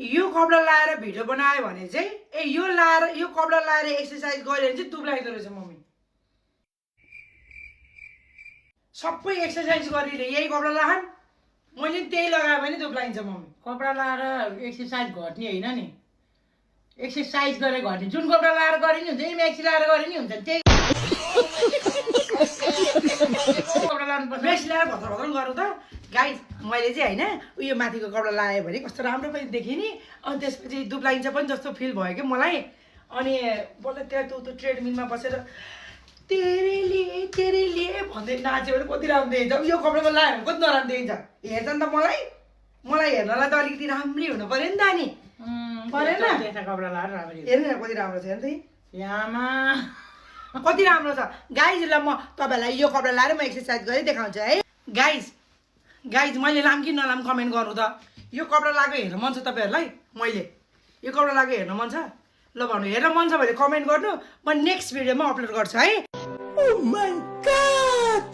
यो कपडा लाएर भिडियो बनायो भने चाहिँ यो कपडा लाएर एक्सर्साइज गऱ्यो भने चाहिँ दुब्लाइदो रहेछ मम्मी। सबै एक्सर्साइज गरेर यही कपडा लाहन मैले त्यही लगायो भने दुब्लाइन्छ मम्मी। कपडा लाएर एक्सर्साइज घट्ने होइन नि, एक्सर्साइज गरेर घट्ने। जुन कपडा लाएर गरे नि हुन्छ, म्याक्सी लाएर गरे नि हुन्छ, त्यही कपडा लानुपर्छ। म्याक्सी लाएर भत्र भत्र गरौँ त गाइज। मैले चाहिँ होइन उयो माथिको कपडा लगायो भने कस्तो राम्रो पनि देखेँ नि, अनि त्यसपछि दुब्लाइन्छ पनि जस्तो फिल भयो क्या मलाई। अनि बल्ल त्यहाँ त्यो ट्रेडमिलमा बसेर तेरे लिए भन्दै नाच्यो भने कति राम्रो देखिन्छ। यो कपडामा लगायो भने कति नराम्रो देखिन्छ। हेर्छ नि त मलाई हेर्नलाई त अलिकति राम्रै हुनु पऱ्यो नि त नि, परेन? कपडा लाएर राम्रो हेर्नु न कति राम्रो छ हेर्नु त यामा, कति राम्रो छ गाइज। ल म तपाईँहरूलाई यो कपडा लाएर म एक्सर्साइज गरी देखाउँछु है गाइज। मैले लाम कि नलाम कमेन्ट गर्नु त। यो कपडा लगाएको हेर्न मन छ तपाईँहरूलाई? मैले यो कपडा लगाएको हेर्न मन छ? ल भन्नु, हेर्न मन छ भने कमेन्ट गर्नु, म नेक्स्ट भिडियोमा अपलोड गर्छु है। Oh my God!